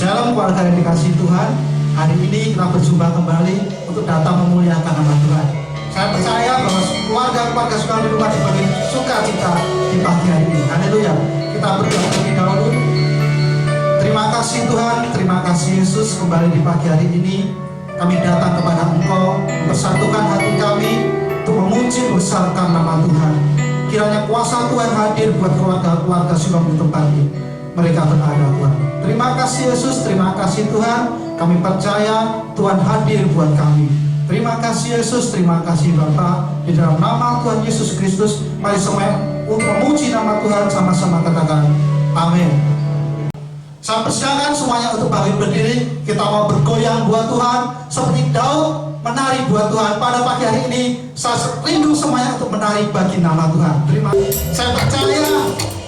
Shalom keluarga yang dikasihi Tuhan. Hari ini kita berjumpa kembali untuk datang memuliakan nama Tuhan. Saya percaya bahwa keluarga-keluarga suka di rumah dibagi sukacita di pagi hari ini. Haleluya. Kita berdoa terlebih dahulu. Terima kasih Tuhan, terima kasih Yesus. Kembali di pagi hari ini kami datang kepada Engkau, mempersatukan hati kami untuk memuji besarkan nama Tuhan. Kiranya kuasa Tuhan hadir buat keluarga-keluarga Shalom di tempat ini. Mereka berada Tuhan. Terima kasih Yesus, terima kasih Tuhan. Kami percaya Tuhan hadir buat kami. Terima kasih Yesus, terima kasih Bapa. Di dalam nama Tuhan Yesus Kristus, mari semua untuk memuji nama Tuhan sama-sama katakan amin. Saya persilakan semuanya untuk bangkit berdiri. Kita mau bergoyang buat Tuhan seperti Daud menari buat Tuhan. Pada pagi hari ini saya rindu semuanya untuk menari bagi nama Tuhan. Terima kasih. Saya percaya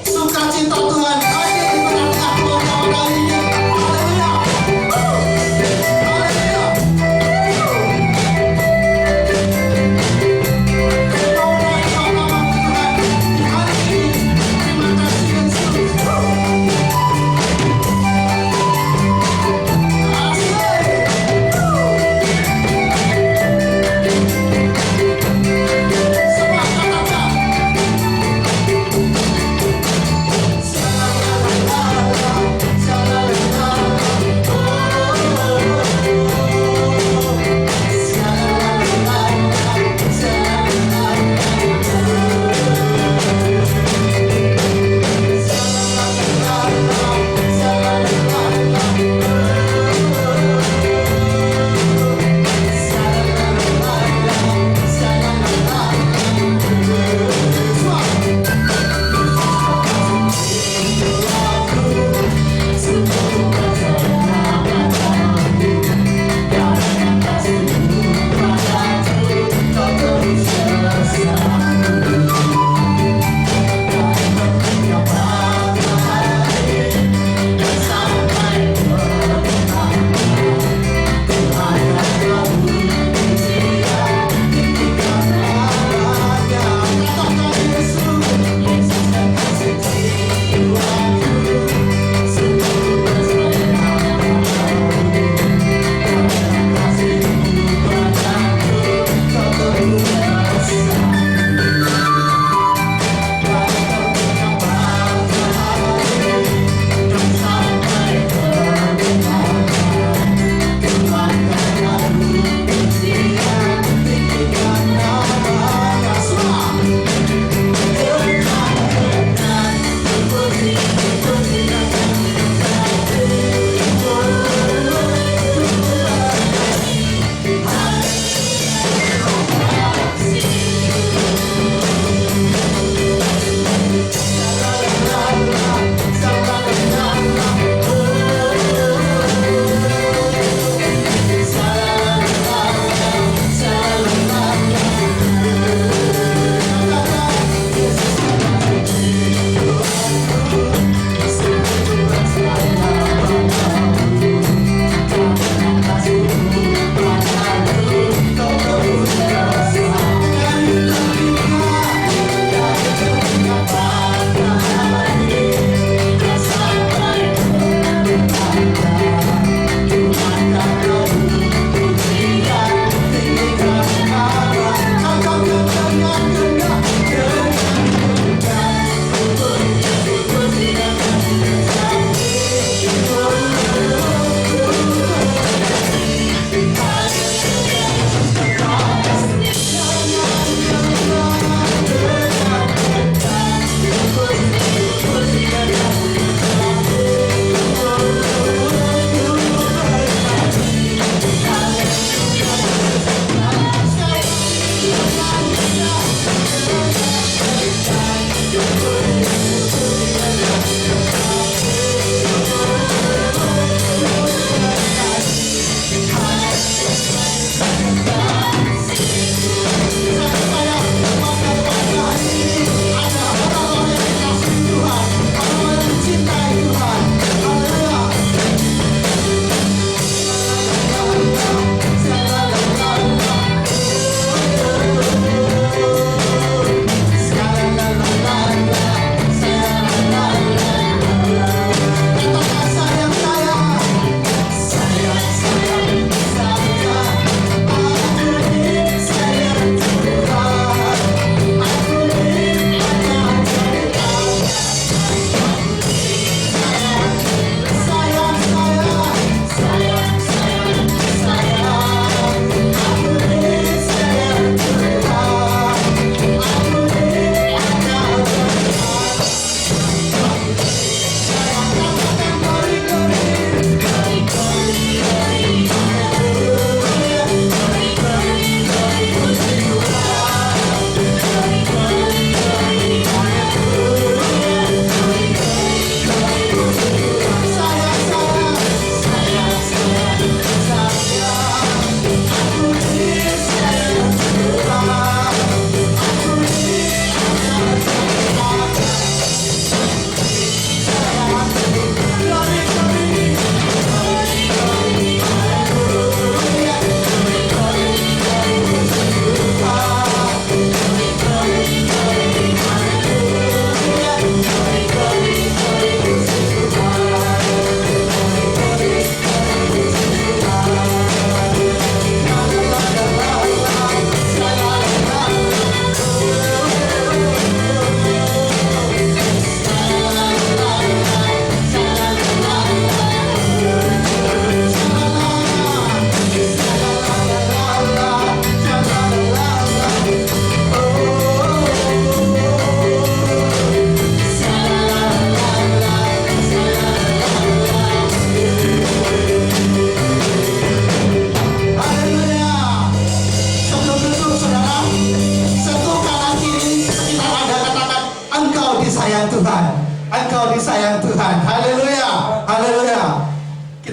sukacita Tuhan hadir di tengah-tengah keluarga pada hari ini. Haleluya. Haleluya. Kita mau menaikkan nama Tuhan di hari ini. Terima kasih Yesus. Semua katakan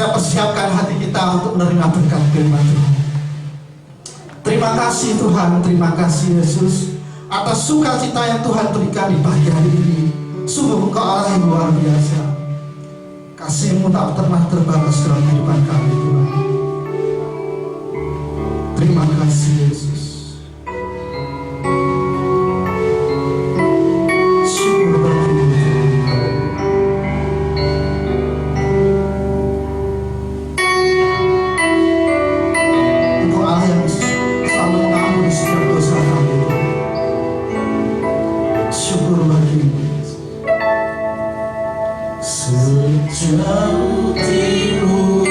kita persiapkan hati kita untuk menerima berkat firman Tuhan. Terima kasih Tuhan, terima kasih Yesus atas sukacita yang Tuhan berikan di pagi hari ini. Sungguh Engkau Allah yang luar biasa. Kasih-Mu tak pernah terbatas dalam kehidupan kami Tuhan. Terima kasih Yesus. Syukur bagi-Mu Tuhan. Engkau Allah yang selalu mengampuni setiap dosa kami Tuhan. Syukur bagi-Mu Yesus. Sejauh timur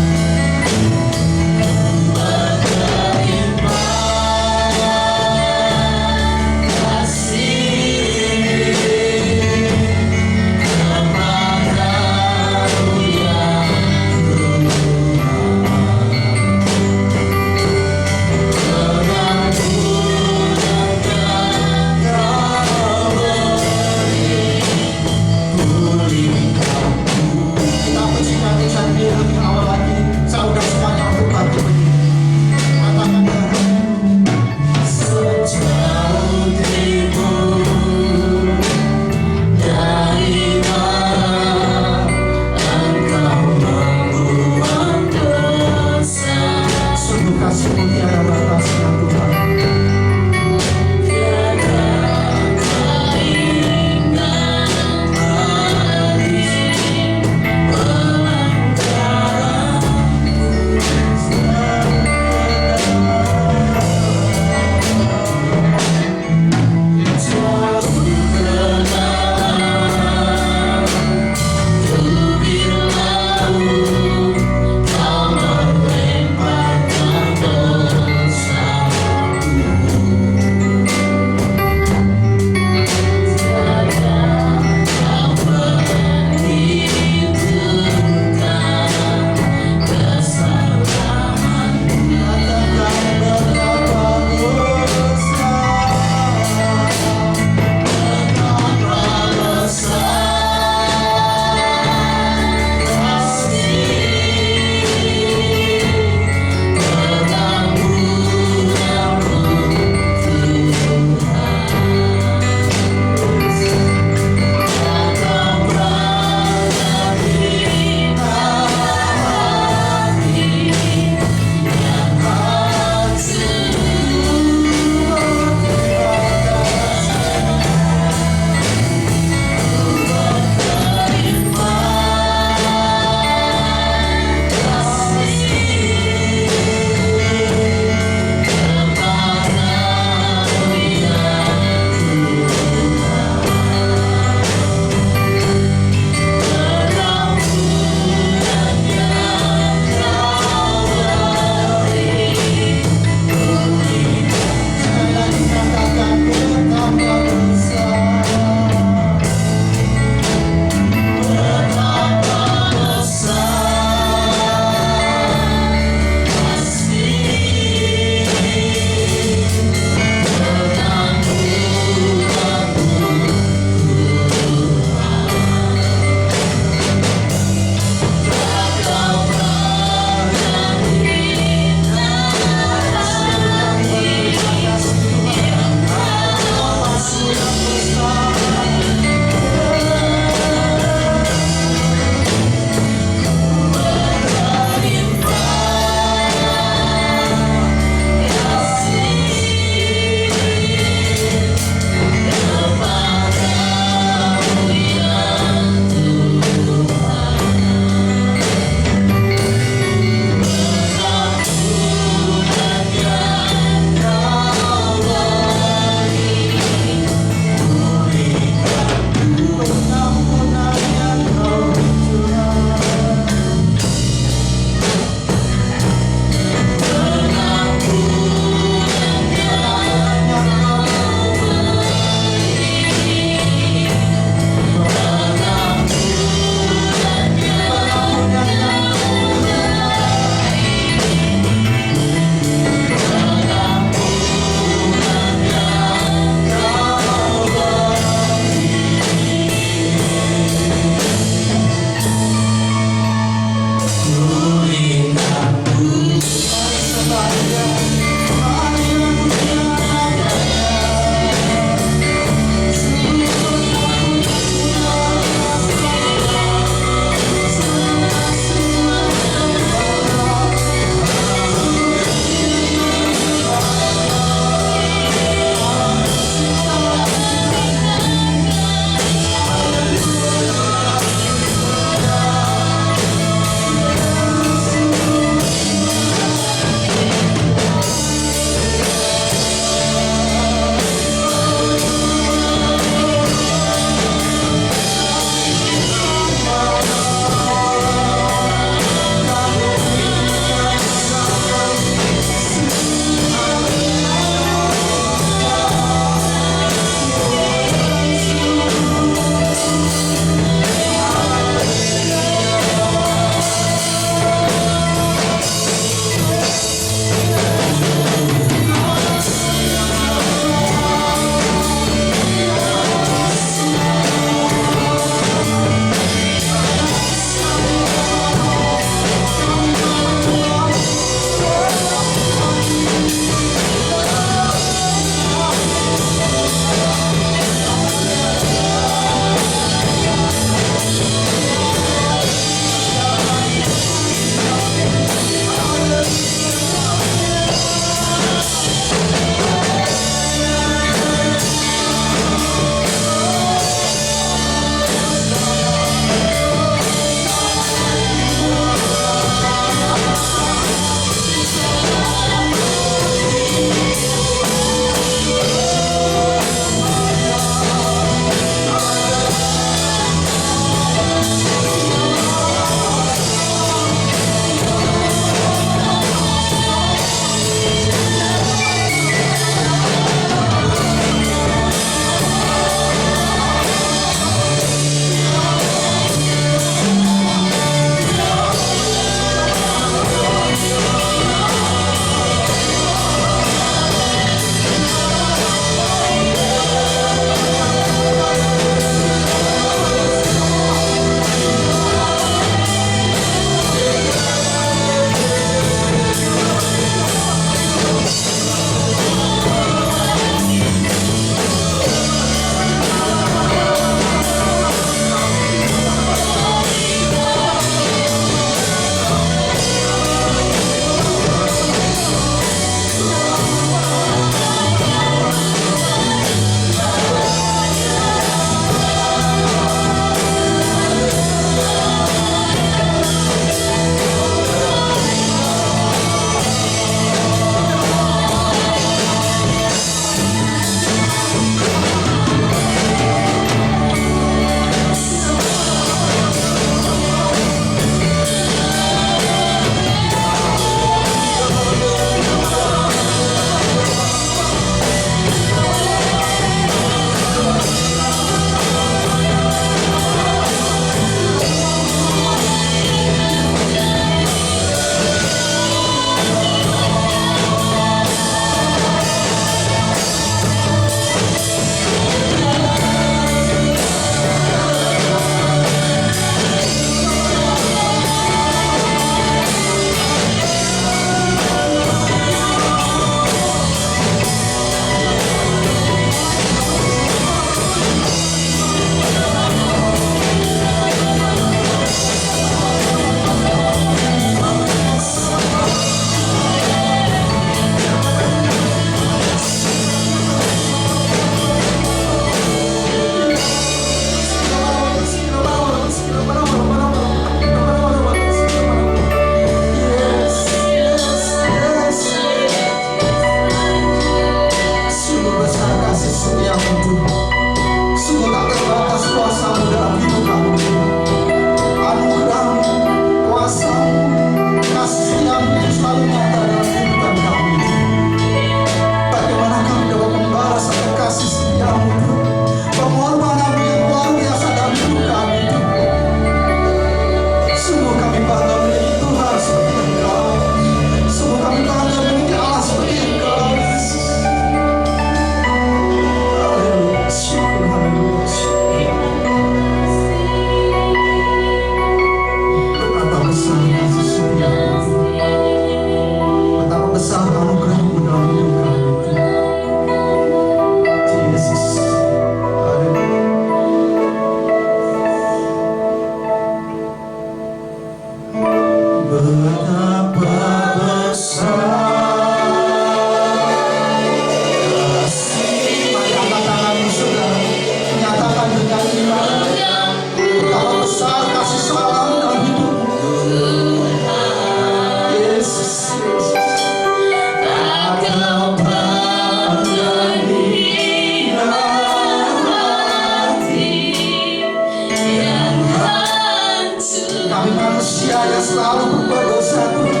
saya selalu berbuat dosa Tuhan,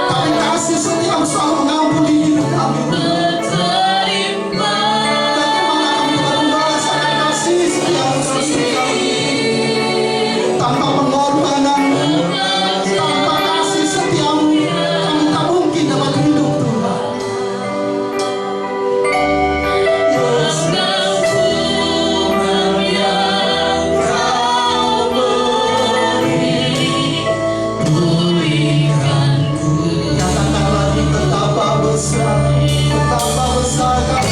tapi kasih setiamu selalu mengampuni hidup kami. Bagaimana kami dapat membalas akan kasih setiamu setiap kami tanpa pengorbanan, tanpa kasih setiamu kami tak mungkin dapat hidup Tuhan. Katakan lagi betapa besar kasih.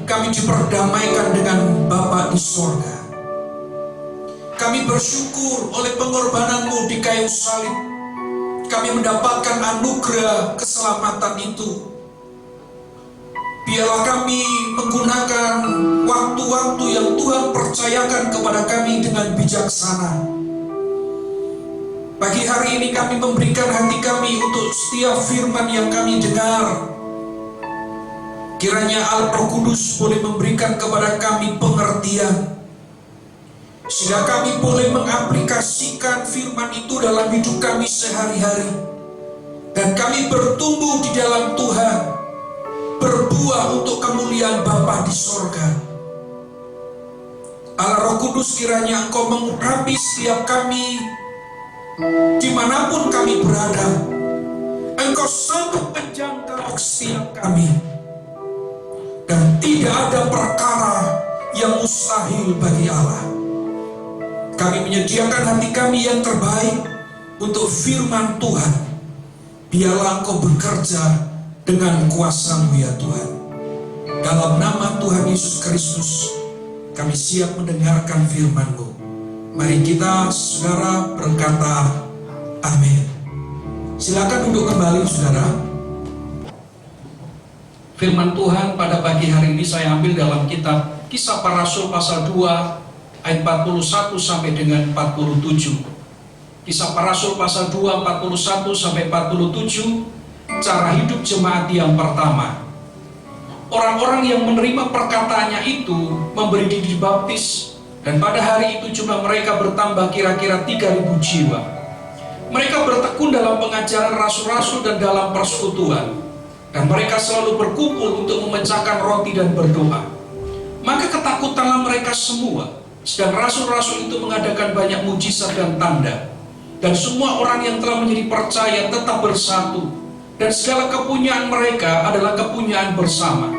Kami diperdamaikan dengan Bapa di sorga. Kami bersyukur oleh pengorbananmu di kayu salib. Kami mendapatkan anugerah keselamatan itu. Biarlah kami menggunakan waktu-waktu yang Tuhan percayakan kepada kami dengan bijaksana. Pagi hari ini kami memberikan hati kami untuk setiap firman yang kami dengar. Kiranya Roh Kudus boleh memberikan kepada kami pengertian, sehingga kami boleh mengaplikasikan firman itu dalam hidup kami sehari-hari. Dan kami bertumbuh di dalam Tuhan, berbuah untuk kemuliaan Bapa di sorga. Allah Roh Kudus, kiranya Engkau mengurapi setiap kami, dimanapun kami berada. Engkau sanggup menjangkau setiap kami. Dan tidak ada perkara yang mustahil bagi Allah. Kami menyediakan hati kami yang terbaik untuk firman Tuhan. Biarlah Engkau bekerja dengan kuasa-Mu ya Tuhan. Dalam nama Tuhan Yesus Kristus, kami siap mendengarkan firman-Mu. Mari kita, saudara, berkata amin. Silakan duduk kembali, saudara. Firman Tuhan pada pagi hari ini saya ambil dalam kitab Kisah Para Rasul pasal 2 ayat 41 sampai dengan 47. Kisah Para Rasul pasal 2 41 sampai 47, cara hidup jemaat yang pertama. Orang-orang yang menerima perkataannya itu memberi diri dibaptis Dan pada hari itu jumlah mereka bertambah kira-kira 3.000 jiwa. Mereka bertekun dalam pengajaran rasul-rasul dan dalam persekutuan. Dan mereka selalu berkumpul untuk memecahkan roti dan berdoa. Maka ketakutanlah mereka semua. Sedang rasul-rasul itu mengadakan banyak mujizat dan tanda. Dan semua orang yang telah menjadi percaya tetap bersatu. Dan segala kepunyaan mereka adalah kepunyaan bersama.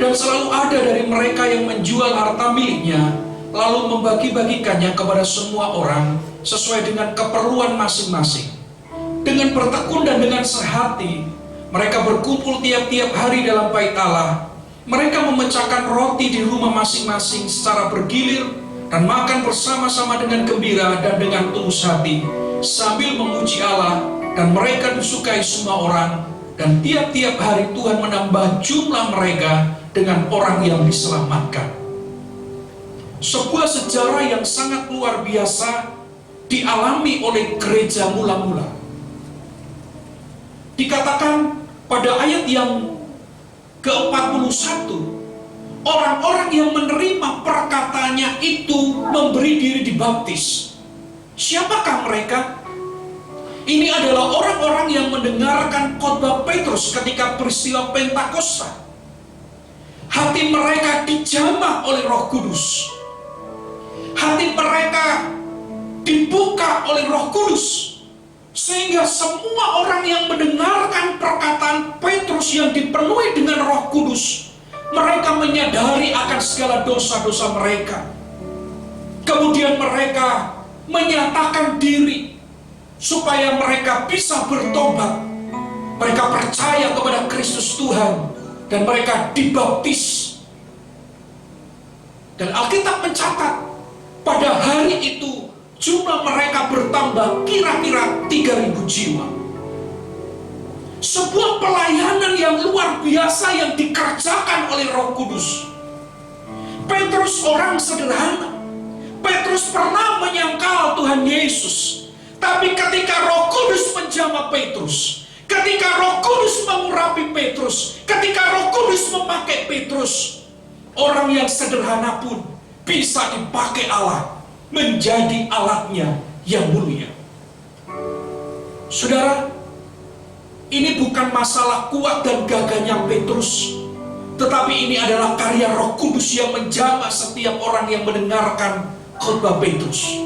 Dan selalu ada dari mereka yang menjual harta miliknya, lalu membagi-bagikannya kepada semua orang sesuai dengan keperluan masing-masing. Dengan bertekun dan dengan sehati, mereka berkumpul tiap-tiap hari dalam bait Allah. Mereka memecahkan roti di rumah masing-masing secara bergilir dan makan bersama-sama dengan gembira dan dengan tulus hati, sambil memuji Allah, dan mereka disukai semua orang. Dan tiap-tiap hari Tuhan menambah jumlah mereka dengan orang yang diselamatkan. Sebuah sejarah yang sangat luar biasa dialami oleh gereja mula-mula. Dikatakan pada ayat yang ke-41, orang-orang yang menerima perkataannya itu memberi diri dibaptis. Siapakah mereka? Ini adalah orang-orang yang mendengarkan khotbah Petrus ketika peristiwa Pentakosta. Hati mereka dijamah oleh Roh Kudus. Hati mereka dibuka oleh Roh Kudus, sehingga semua orang yang mendengarkan perkataan Petrus yang dipenuhi dengan Roh Kudus, mereka menyadari akan segala dosa-dosa mereka. Kemudian mereka menyatakan diri supaya mereka bisa bertobat. Mereka percaya kepada Kristus Tuhan dan mereka dibaptis. Dan Alkitab mencatat pada hari itu jumlah mereka bertambah kira-kira 3.000 jiwa. Sebuah pelayanan yang luar biasa yang dikerjakan oleh Roh Kudus. Petrus orang sederhana. Petrus pernah menyangkal Tuhan Yesus. Tapi ketika Roh Kudus menjamah Petrus, ketika Roh Kudus mengurapi Petrus, ketika Roh Kudus memakai Petrus, orang yang sederhana pun bisa dipakai Allah menjadi alatnya yang mulia. Saudara, ini bukan masalah kuat dan gagahnya Petrus, tetapi ini adalah karya Roh Kudus yang menjamah setiap orang yang mendengarkan khotbah Petrus.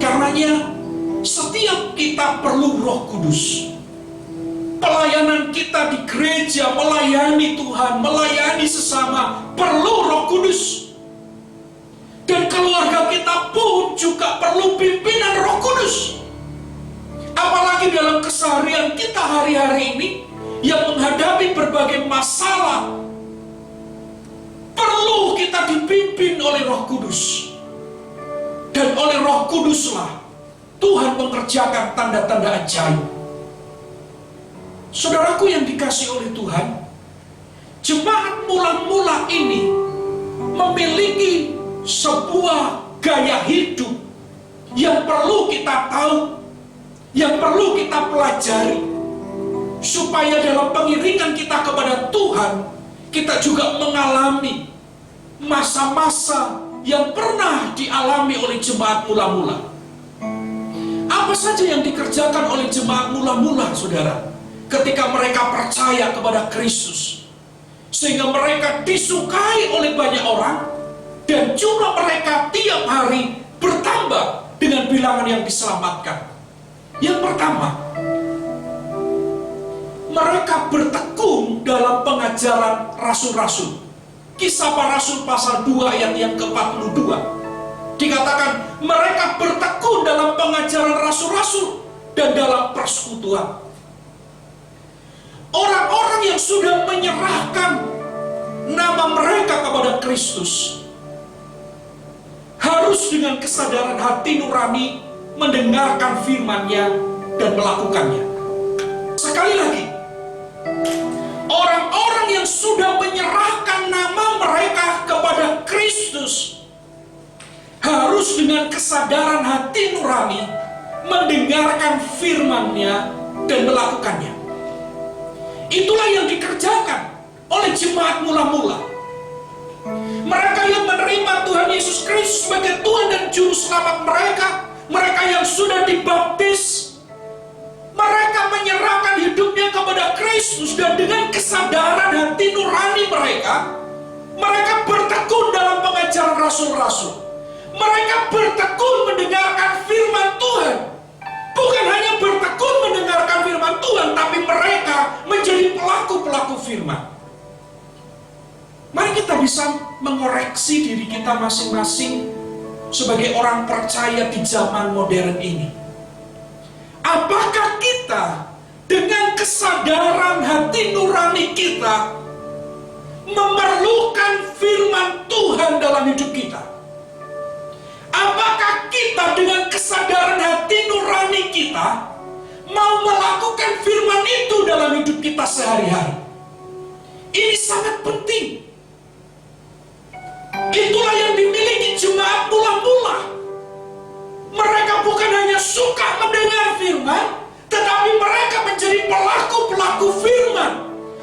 Karenanya setiap kita perlu Roh Kudus. Pelayanan kita di gereja, melayani Tuhan, melayani sesama, perlu Roh Kudus. Dan keluarga kita pun juga perlu pimpinan Roh Kudus. Apalagi dalam keseharian kita hari-hari ini yang menghadapi berbagai masalah, perlu kita dipimpin oleh Roh Kudus. Dan oleh Roh Kuduslah Tuhan mengerjakan tanda-tanda ajaib. Saudaraku yang dikasihi oleh Tuhan, jemaat mula-mula ini memiliki sebuah gaya hidup yang perlu kita tahu, yang perlu kita pelajari, supaya dalam pengiringan kita kepada Tuhan, kita juga mengalami masa-masa yang pernah dialami oleh jemaat mula-mula. Apa saja yang dikerjakan oleh jemaat mula-mula, saudara, ketika mereka percaya kepada Kristus, sehingga mereka disukai oleh banyak orang, dan jumlah mereka tiap hari bertambah dengan bilangan yang diselamatkan. Yang pertama, mereka bertekun dalam pengajaran rasul-rasul. Kisah Para Rasul pasal 2 ayat yang ke-42. Dikatakan mereka bertekun dalam pengajaran rasul-rasul dan dalam persekutuan. Orang-orang yang sudah menyerahkan nama mereka kepada Kristus harus dengan kesadaran hati nurani mendengarkan firman-Nya dan melakukannya. Sekali lagi, orang-orang yang sudah menyerahkan nama mereka kepada Kristus harus dengan kesadaran hati nurani mendengarkan firman-Nya dan melakukannya. Itulah yang dikerjakan oleh jemaat mula-mula. Mereka yang menerima Tuhan Yesus Kristus sebagai Tuhan dan Juru Selamat mereka, mereka yang sudah dibaptis, mereka menyerahkan hidupnya kepada Kristus, dan dengan kesadaran hati nurani mereka, mereka bertekun dalam pengajaran rasul-rasul. Mereka bertekun mendengarkan firman Tuhan. Bukan hanya bertekun mendengarkan firman Tuhan, tapi mereka menjadi pelaku-pelaku firman. Mari kita bisa mengoreksi diri kita masing-masing sebagai orang percaya di zaman modern ini. Apakah kita dengan kesadaran hati nurani kita memerlukan firman Tuhan dalam hidup kita? Apakah kita dengan kesadaran hati nurani kita mau melakukan firman itu dalam hidup kita sehari-hari? Ini sangat penting. Itulah yang dimiliki jemaat mula-mula. Mereka bukan hanya suka mendengar firman, tetapi mereka menjadi pelaku-pelaku firman,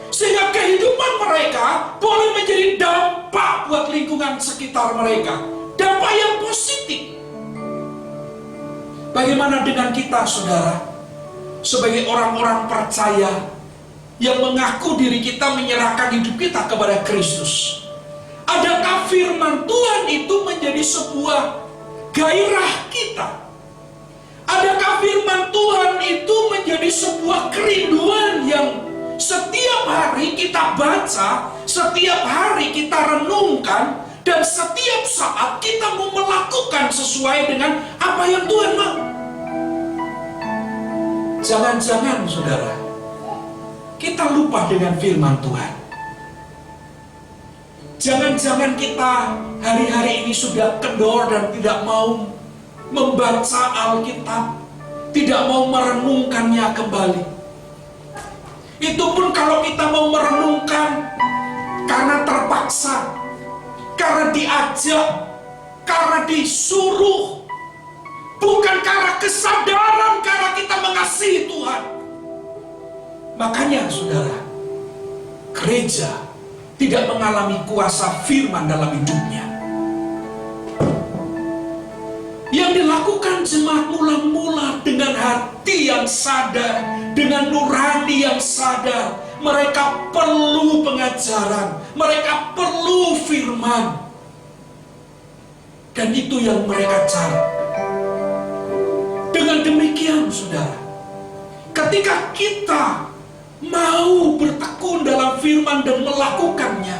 sehingga kehidupan mereka boleh menjadi dampak buat lingkungan sekitar mereka, dampak yang positif. Bagaimana dengan kita, saudara, sebagai orang-orang percaya yang mengaku diri kita menyerahkan hidup kita kepada Kristus? Adakah firman Tuhan itu menjadi sebuah gairah kita? Adakah firman Tuhan itu menjadi sebuah kerinduan yang setiap hari kita baca, setiap hari kita renungkan, dan setiap saat kita mau melakukan sesuai dengan apa yang Tuhan mau? Jangan-jangan, saudara, kita lupa dengan firman Tuhan. Jangan-jangan kita hari-hari ini sudah kendor dan tidak mau membaca Alkitab, tidak mau merenungkannya kembali. Itu pun kalau kita mau merenungkan karena terpaksa, karena diajak, karena disuruh, bukan karena kesadaran, karena kita mengasihi Tuhan. Makanya, saudara, gereja tidak mengalami kuasa firman dalam hidupnya. Yang dilakukan jemaat mula-mula dengan hati yang sadar, dengan nurani yang sadar, mereka perlu pengajaran, mereka perlu firman. Dan itu yang mereka cari. Dengan demikian, saudara, ketika kita mau bertekun dalam firman dan melakukannya,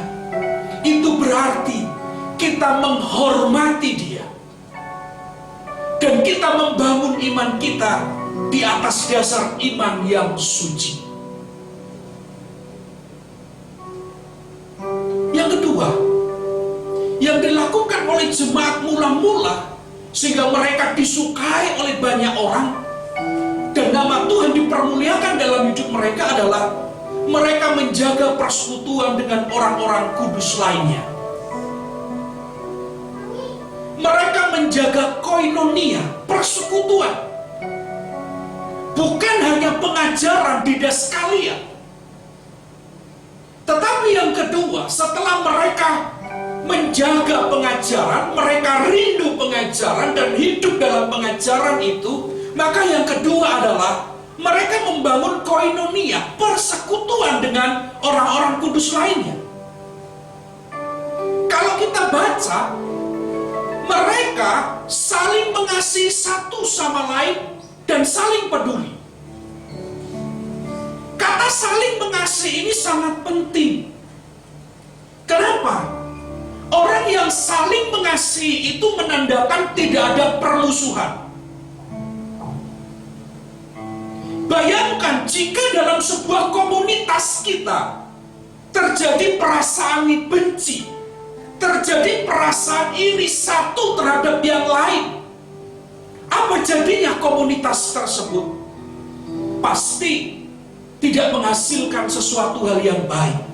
itu berarti kita menghormati Dia, dan kita membangun iman kita di atas dasar iman yang suci. Yang kedua, yang dilakukan oleh jemaat mula-mula sehingga mereka disukai oleh banyak orang dan nama Tuhan dipermuliakan dalam hidup mereka adalah mereka menjaga persekutuan dengan orang-orang kudus lainnya. Mereka menjaga koinonia, persekutuan. Bukan hanya pengajaran di Didaskalia. Tetapi yang kedua, setelah mereka menjaga pengajaran, mereka rindu pengajaran dan hidup dalam pengajaran itu, maka yang kedua adalah mereka membangun koinonia, persekutuan dengan orang-orang kudus lainnya. Kalau kita baca, mereka saling mengasihi satu sama lain dan saling peduli. Kata saling mengasihi ini sangat penting. Kenapa? Orang yang saling mengasihi itu menandakan tidak ada permusuhan. Bayangkan jika dalam sebuah komunitas kita terjadi perasaan benci, terjadi perasaan iri satu terhadap yang lain, apa jadinya komunitas tersebut? Pasti tidak menghasilkan sesuatu hal yang baik.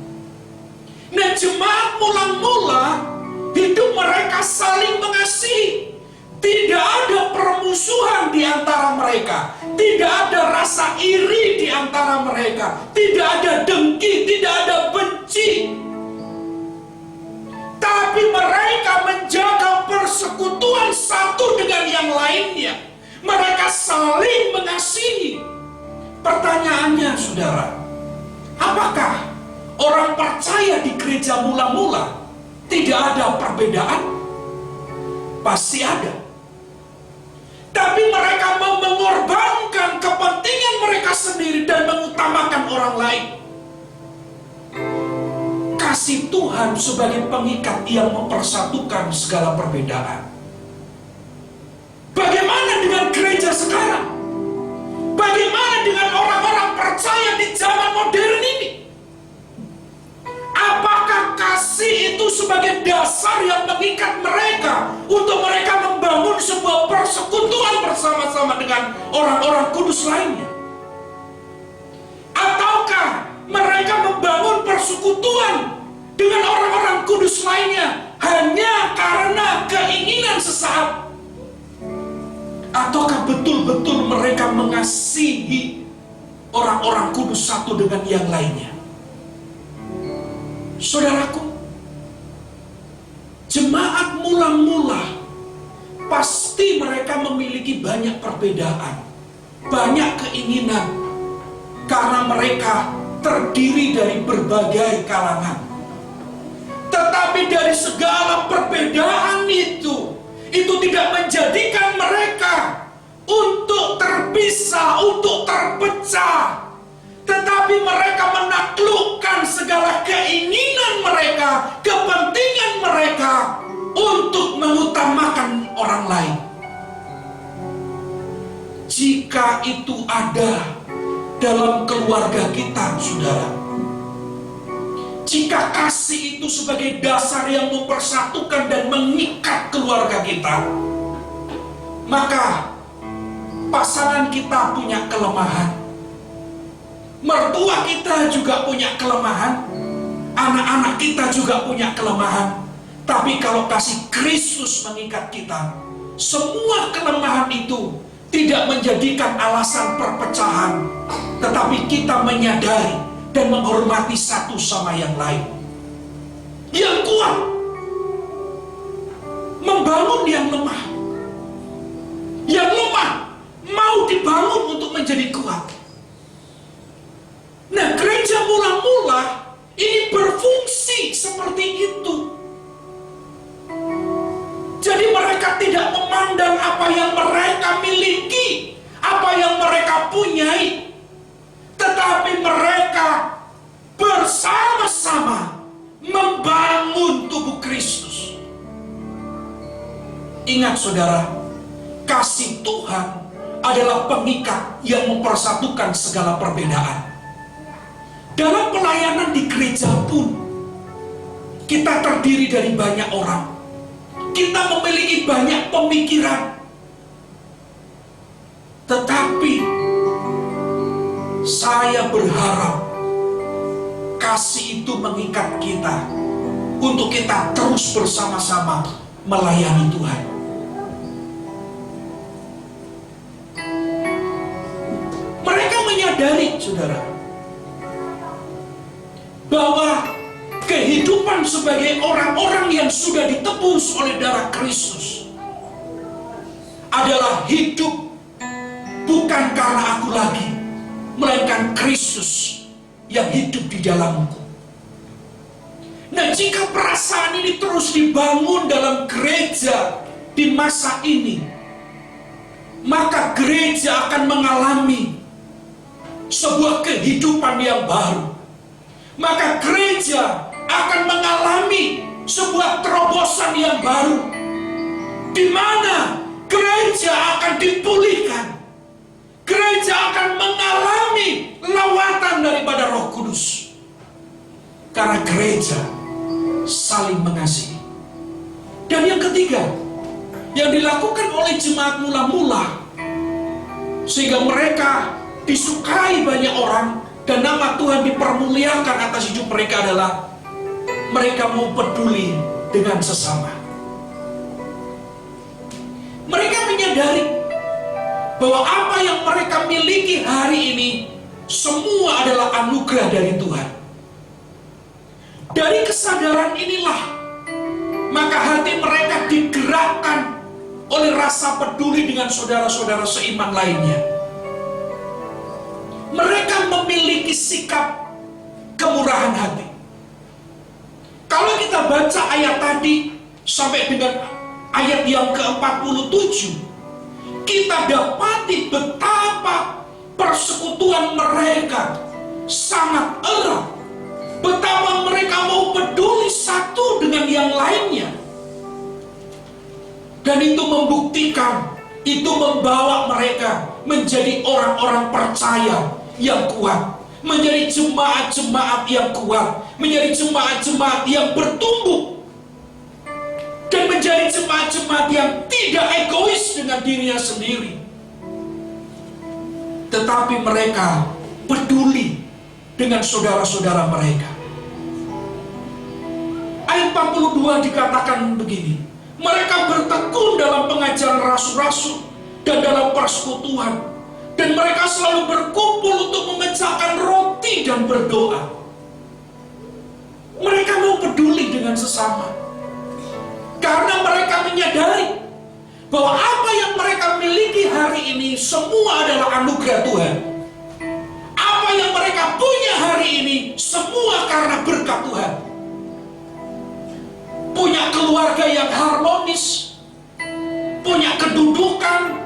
Nah, jemaat mula-mula hidup mereka saling mengasihi. Tidak ada permusuhan di antara mereka. Tidak ada rasa iri di antara mereka. Tidak ada dengki, tidak ada benci. Tapi mereka menjaga dengan yang lainnya. Mereka saling mengasihi. Pertanyaannya, saudara, apakah orang percaya di gereja mula-mula tidak ada perbedaan? Pasti ada. Tapi mereka mau mengorbankan kepentingan mereka sendiri dan mengutamakan orang lain. Kasih Tuhan sebagai pengikat yang mempersatukan segala perbedaan. Bagaimana dengan gereja sekarang? Bagaimana dengan orang-orang percaya di zaman modern ini? Apakah kasih itu sebagai dasar yang mengikat mereka untuk mereka membangun sebuah persekutuan bersama-sama dengan orang-orang kudus lainnya? Ataukah mereka membangun persekutuan dengan orang-orang kudus lainnya hanya karena keinginan sesaat? Ataukah betul-betul mereka mengasihi orang-orang kudus satu dengan yang lainnya? Saudaraku, jemaat mula-mula pasti mereka memiliki banyak perbedaan, banyak keinginan, karena mereka terdiri dari berbagai kalangan. Tetapi dari segala perbedaan itu tidak menjadikan mereka untuk terpisah, untuk terpecah. Tetapi mereka menaklukkan segala keinginan mereka, kepentingan mereka untuk mengutamakan orang lain. Jika itu ada dalam keluarga kita, saudara, jika kasih itu sebagai dasar yang mempersatukan dan mengikat keluarga kita, maka pasangan kita punya kelemahan, mertua kita juga punya kelemahan, anak-anak kita juga punya kelemahan. Tapi kalau kasih Kristus mengikat kita, semua kelemahan itu tidak menjadikan alasan perpecahan, tetapi kita menyadari dan menghormati satu sama yang lain. Yang kuat membangun yang lemah, yang lemah mau dibangun untuk menjadi kuat. Nah, gereja mula-mula ini berfungsi seperti itu. Jadi mereka tidak memandang apa yang mereka miliki, apa yang mereka punyai, tetapi mereka bersama-sama membangun tubuh Kristus. Ingat saudara, kasih Tuhan adalah pengikat yang mempersatukan segala perbedaan. Dalam pelayanan di gereja pun, kita terdiri dari banyak orang. Kita memiliki banyak pemikiran. Tetapi saya berharap kasih itu mengikat kita untuk kita terus bersama-sama melayani Tuhan. Mereka menyadari, saudara, bahwa kehidupan sebagai orang-orang yang sudah ditebus oleh darah Kristus adalah hidup bukan karena aku lagi, melainkan Kristus yang hidup di dalamku. Nah, jika perasaan ini terus dibangun dalam gereja di masa ini, maka gereja akan mengalami sebuah kehidupan yang baru. Maka gereja akan mengalami sebuah terobosan yang baru, di mana gereja akan dipulihkan. Gereja akan mengalami lawatan daripada Roh Kudus, karena gereja saling mengasihi. Dan yang ketiga, yang dilakukan oleh jemaat mula-mula sehingga mereka disukai banyak orang dan nama Tuhan dipermuliakan atas hidup mereka adalah mereka mau peduli dengan sesama. Mereka menyadari bahwa apa yang mereka miliki hari ini semua adalah anugerah dari Tuhan. Dari kesadaran inilah maka hati mereka digerakkan oleh rasa peduli dengan saudara-saudara seiman lainnya. Mereka memiliki sikap kemurahan hati. Kalau kita baca ayat tadi sampai dengan ayat yang ke-47, kita dapati betapa persekutuan mereka sangat erat, betapa mereka mau peduli satu dengan yang lainnya. Dan itu membuktikan, itu membawa mereka menjadi orang-orang percaya yang kuat, menjadi jemaat-jemaat yang kuat, menjadi jemaat-jemaat yang bertumbuh, dan menjadi jemaat-jemaat yang tidak egois dengan dirinya sendiri, tetapi mereka peduli dengan saudara-saudara mereka. Ayat 42 dikatakan begini, mereka bertekun dalam pengajaran rasul-rasul dan dalam persekutuan, dan mereka selalu berkumpul untuk memecahkan roti dan berdoa. Mereka mau peduli dengan sesama, karena mereka menyadari bahwa apa yang mereka miliki hari ini semua adalah anugerah Tuhan. Apa yang mereka punya hari ini semua karena berkat Tuhan. Punya keluarga yang harmonis, punya kedudukan,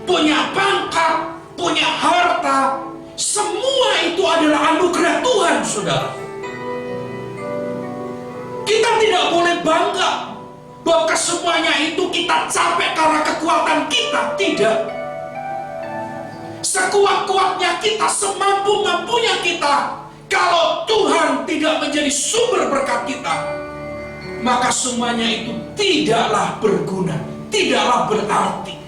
punya pangkat, punya harta, semua itu adalah anugerah Tuhan, saudara. Kita tidak boleh bangga bahwa kesemuanya itu kita capek karena kekuatan kita, tidak. Sekuat-kuatnya kita, semampu-mampunya kita, kalau Tuhan tidak menjadi sumber berkat kita, maka semuanya itu tidaklah berguna, tidaklah berarti.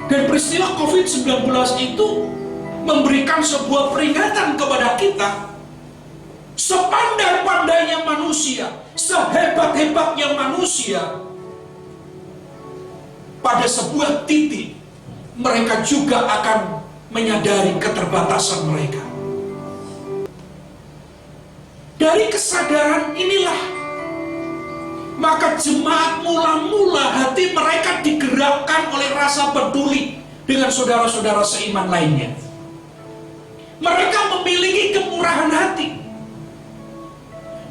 Dan peristiwa COVID-19 itu memberikan sebuah peringatan kepada kita. Sepandai-pandainya manusia, sehebat-hebatnya manusia, pada sebuah titik mereka juga akan menyadari keterbatasan mereka. Dari kesadaran inilah, maka jemaat mula-mula hati mereka digerakkan oleh rasa peduli dengan saudara-saudara seiman lainnya. Mereka memiliki kemurahan hati.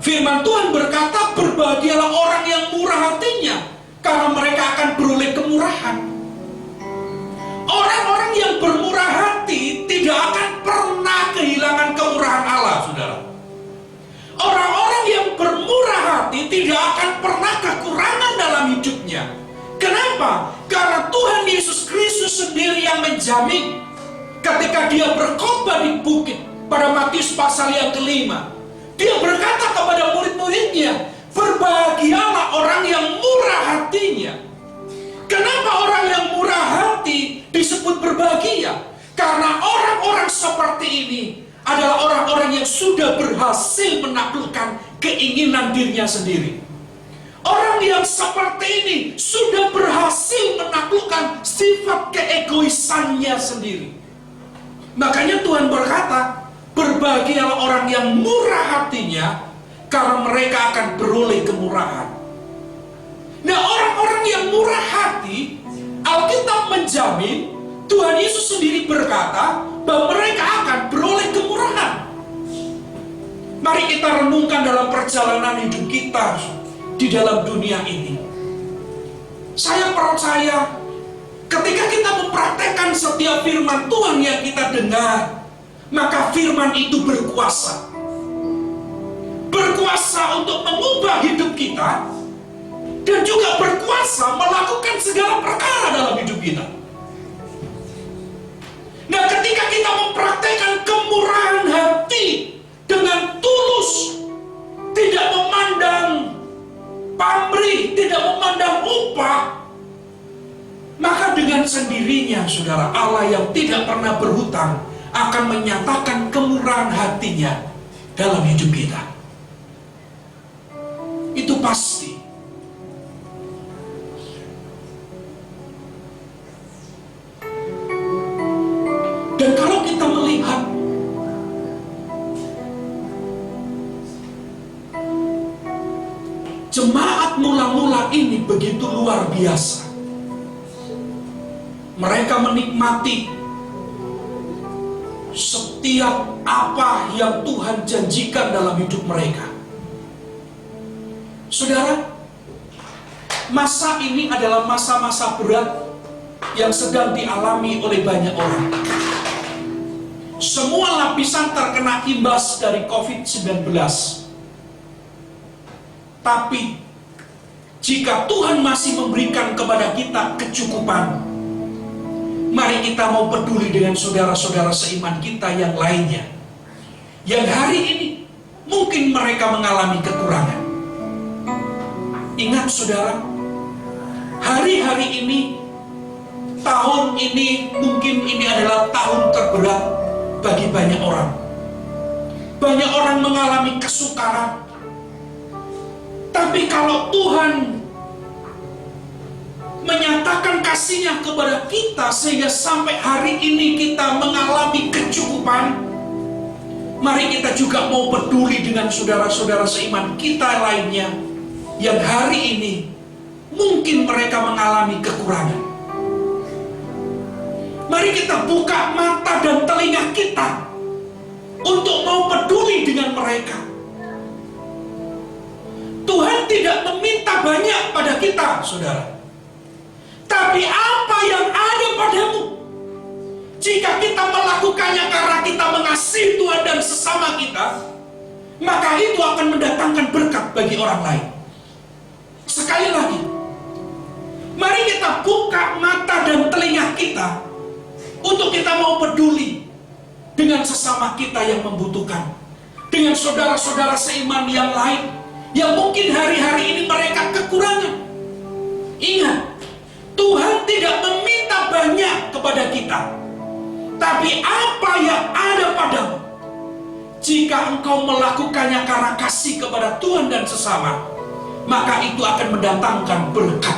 Firman Tuhan berkata, berbahagialah orang yang murah hatinya, karena mereka akan beroleh kemurahan. Orang-orang yang bermurah hati tidak akan pernah kehilangan kemurahan Allah, saudara. Orang-orang yang bermurah hati tidak akan pernah kekurangan dalam hidupnya. Kenapa? Karena Tuhan Yesus Kristus sendiri yang menjamin. Ketika dia berkhotbah di bukit pada Matius pasal yang ke-5, dia berkata kepada murid-muridnya, berbahagialah orang yang murah hatinya. Kenapa orang yang murah hati disebut berbahagia? Karena orang-orang seperti ini adalah orang-orang yang sudah berhasil menaklukkan keinginan dirinya sendiri. Orang yang seperti ini sudah berhasil menaklukkan sifat keegoisannya sendiri. Makanya Tuhan berkata, berbahagialah orang yang murah hatinya, karena mereka akan beroleh kemurahan. Nah, orang-orang yang murah hati, Alkitab menjamin, Tuhan Yesus sendiri berkata bahwa mereka akan beroleh kemurahan. Mari kita renungkan dalam perjalanan hidup kita di dalam dunia ini. Saya percaya ketika kita mempraktekkan setiap firman Tuhan yang kita dengar, maka firman itu berkuasa. Berkuasa untuk mengubah hidup kita, dan juga berkuasa melakukan segala perkara dalam hidup kita. Nah, ketika kita mempraktekkan kemurahan hati dengan tulus, tidak memandang pamrih, tidak memandang upah, maka dengan sendirinya, saudara, Allah yang tidak pernah berhutang akan menyatakan kemurahan hatinya dalam hidup kita. Itu pasti. Dan kalau kita melihat Jemaat mula-mula ini begitu luar biasa. Mereka menikmati setiap apa yang Tuhan janjikan dalam hidup mereka. Saudara, masa ini adalah masa-masa berat yang sedang dialami oleh banyak orang. Semua lapisan terkena imbas dari COVID-19. Tapi jika Tuhan masih memberikan kepada kita kecukupan, mari kita mau peduli dengan saudara-saudara seiman kita yang lainnya, yang hari ini mungkin mereka mengalami kekurangan. Ingat saudara, hari-hari ini, tahun ini, mungkin ini adalah tahun terberat bagi banyak orang. Banyak orang mengalami kesukaran. Tapi kalau Tuhan menyatakan kasih-Nya kepada kita sehingga sampai hari ini kita mengalami kecukupan, mari kita juga mau peduli dengan saudara-saudara seiman kita lainnya yang hari ini mungkin mereka mengalami kekurangan. Mari kita buka mata dan telinga kita untuk mau peduli dengan mereka. Tuhan tidak meminta banyak pada kita, saudara. Tapi apa yang ada padamu, jika kita melakukannya karena kita mengasihi Tuhan dan sesama kita, maka itu akan mendatangkan berkat bagi orang lain. Sekali lagi, mari kita buka mata dan telinga kita untuk kita mau peduli dengan sesama kita yang membutuhkan, dengan saudara-saudara seiman yang lain yang mungkin hari-hari ini mereka kekurangan. Ingat, Tuhan tidak meminta banyak kepada kita, tapi apa yang ada padamu, jika engkau melakukannya karena kasih kepada Tuhan dan sesama, maka itu akan mendatangkan berkat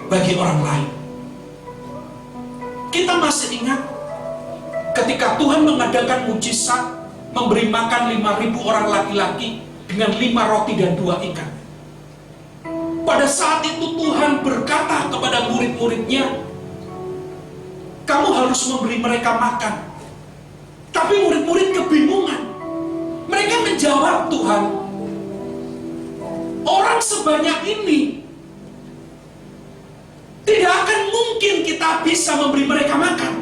bagi orang lain. Kita masih ingat ketika Tuhan mengadakan mujizat memberi makan 5.000 orang laki-laki dengan 5 roti dan 2 ikan. Pada saat itu Tuhan berkata kepada murid-muridnya, kamu harus memberi mereka makan. Tapi murid-murid kebingungan. Mereka menjawab, Tuhan, orang sebanyak ini tidak akan mungkin kita bisa memberi mereka makan.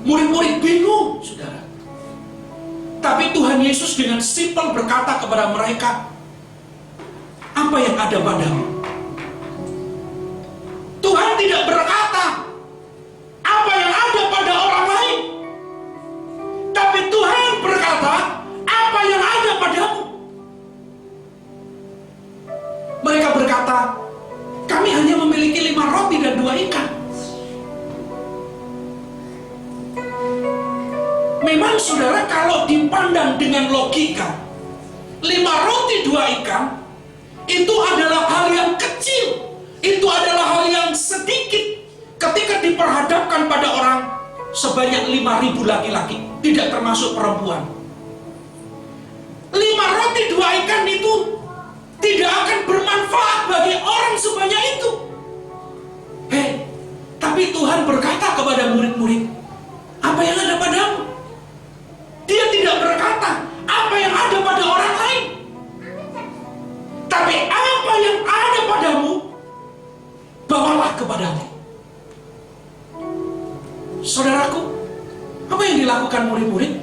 Murid-murid bingung, saudara. Tapi Tuhan Yesus dengan simpel berkata kepada mereka, apa yang ada padamu? Tuhan tidak berkata apa yang ada pada orang lain, tapi Tuhan berkata apa yang ada padamu. Mereka berkata, kami hanya memiliki 5 roti dan 2 ikan. Memang saudara, kalau dipandang dengan logika, 5 roti 2 ikan itu adalah hal yang kecil, itu adalah hal yang sedikit ketika diperhadapkan pada orang sebanyak 5.000 laki-laki, tidak termasuk perempuan. 5 roti 2 ikan itu tidak akan bermanfaat bagi orang sebanyak itu. Tapi Tuhan berkata kepada murid-murid, apa yang ada padamu? Dia tidak berkata apa yang ada pada orang lain, tapi apa yang ada padamu, bawalah kepadaku. Saudaraku, apa yang dilakukan murid-murid?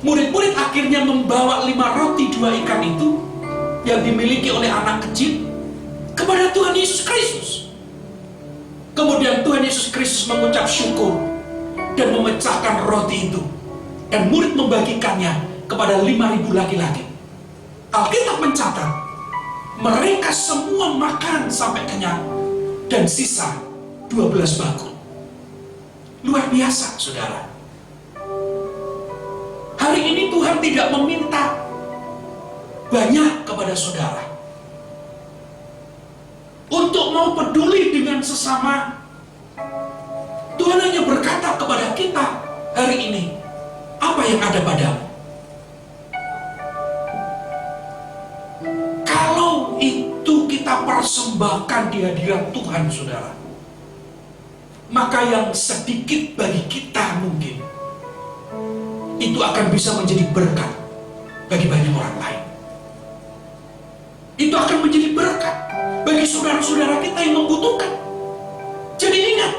Murid-murid akhirnya membawa 5 roti 2 ikan itu yang dimiliki oleh anak kecil kepada Tuhan Yesus Kristus. Kemudian Tuhan Yesus Kristus mengucap syukur dan memecahkan roti itu, dan murid membagikannya kepada 5.000 laki-laki. Alkitab mencatat, mereka semua makan sampai kenyang dan sisa 12 bakul. Luar biasa, saudara. Hari ini Tuhan tidak meminta banyak kepada saudara untuk mau peduli dengan sesama. Tuhan hanya berkata kepada kita hari ini, apa yang ada padamu? persembahkan di hadirat Tuhan, saudara, maka yang sedikit bagi kita mungkin itu akan bisa menjadi berkat bagi banyak orang lain. Itu akan menjadi berkat bagi saudara-saudara kita yang membutuhkan. Jadi ingat,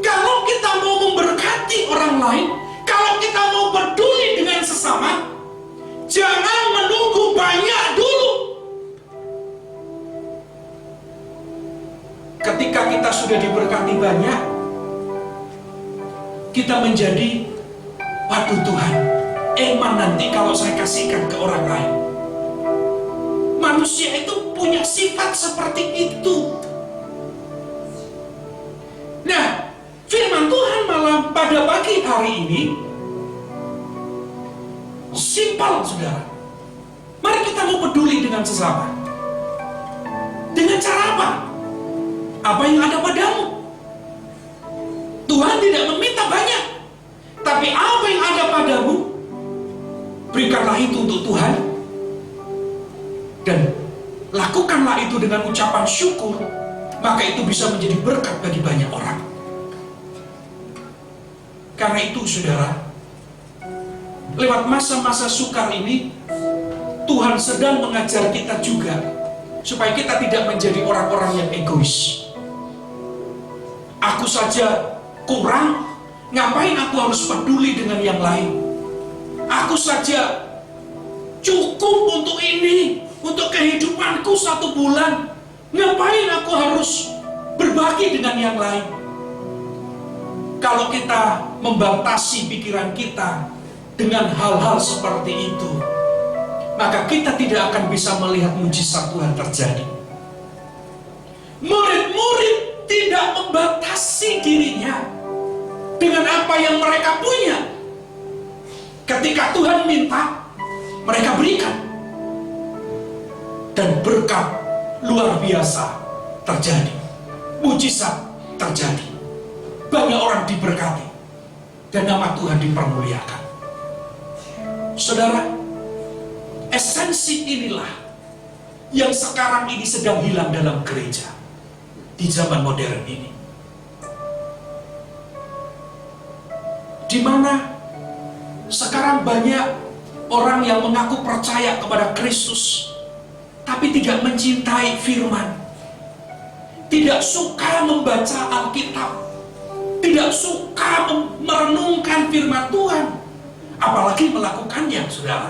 kalau kita mau memberkati orang lain, kalau kita mau peduli dengan sesama, jangan menunggu banyak dulu. Ketika kita sudah diberkati banyak, kita menjadi, waduh Tuhan, eman nanti kalau saya kasihkan ke orang lain. Manusia itu punya sifat seperti itu. Nah, firman Tuhan malam pada pagi hari ini simpel, saudara. Mari kita mau peduli dengan sesama. Dengan cara apa? Apa yang ada padamu. Tuhan tidak meminta banyak, tapi apa yang ada padamu, berikanlah itu untuk Tuhan, dan lakukanlah itu dengan ucapan syukur, maka itu bisa menjadi berkat bagi banyak orang. Karena itu, saudara, lewat masa-masa sukar ini, Tuhan sedang mengajar kita juga supaya kita tidak menjadi orang-orang yang egois. Aku saja kurang, ngapain aku harus peduli dengan yang lain? Aku saja cukup untuk ini, untuk kehidupanku 1 bulan. Ngapain aku harus berbagi dengan yang lain? Kalau kita membatasi pikiran kita dengan hal-hal seperti itu, maka kita tidak akan bisa melihat mujizat Tuhan terjadi. Murid-murid tidak membatasi dirinya dengan apa yang mereka punya. Ketika Tuhan minta, mereka berikan, dan berkat luar biasa terjadi, mujizat terjadi, banyak orang diberkati, dan nama Tuhan dipermuliakan. Saudara, esensi inilah yang sekarang ini sedang hilang dalam gereja di zaman modern ini, di mana sekarang banyak orang yang mengaku percaya kepada Kristus, tapi tidak mencintai firman, tidak suka membaca Alkitab, tidak suka merenungkan firman Tuhan, apalagi melakukannya, saudara.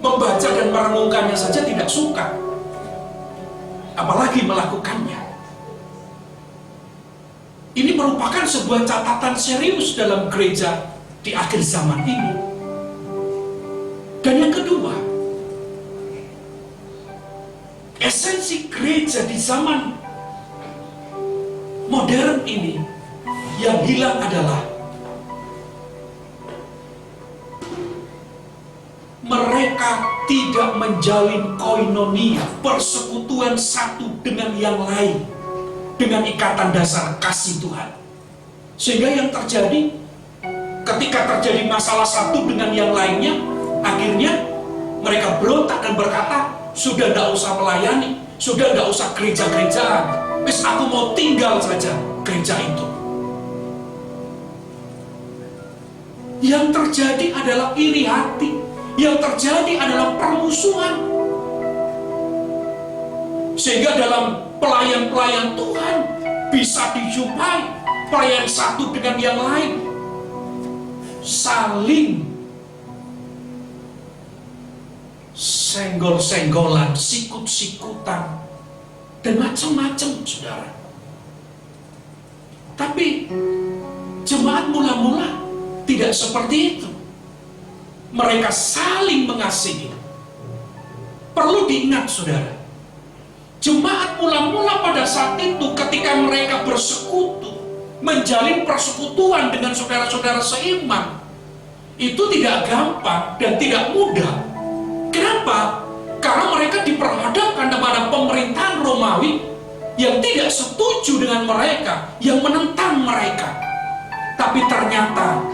Membaca dan merenungkannya saja tidak suka, apalagi melakukannya. Ini merupakan sebuah catatan serius dalam gereja di akhir zaman ini. Dan yang kedua, esensi gereja di zaman modern ini yang hilang adalah mereka tidak menjalin koinonia, persekutuan satu dengan yang lain, dengan ikatan dasar kasih Tuhan. Sehingga yang terjadi, ketika terjadi masalah satu dengan yang lainnya, akhirnya mereka berontak dan berkata, sudah tidak usah melayani, sudah tidak usah gereja-gerejaan, wis aku mau tinggal saja gereja itu. Yang terjadi adalah iri hati, yang terjadi adalah permusuhan. Sehingga dalam pelayan-pelayan Tuhan bisa dijumpai pelayan satu dengan yang lain saling senggol-senggolan, sikut-sikutan, dan macam-macam, saudara. Tapi jemaat mula-mula tidak seperti itu. Mereka saling mengasihi. Perlu diingat, saudara, jemaat mula-mula pada saat itu ketika mereka bersekutu, menjalin persekutuan dengan saudara-saudara seiman, itu tidak gampang dan tidak mudah. Kenapa? Karena mereka diperhadapkan kepada pemerintahan Romawi yang tidak setuju dengan mereka, yang menentang mereka. Tapi ternyata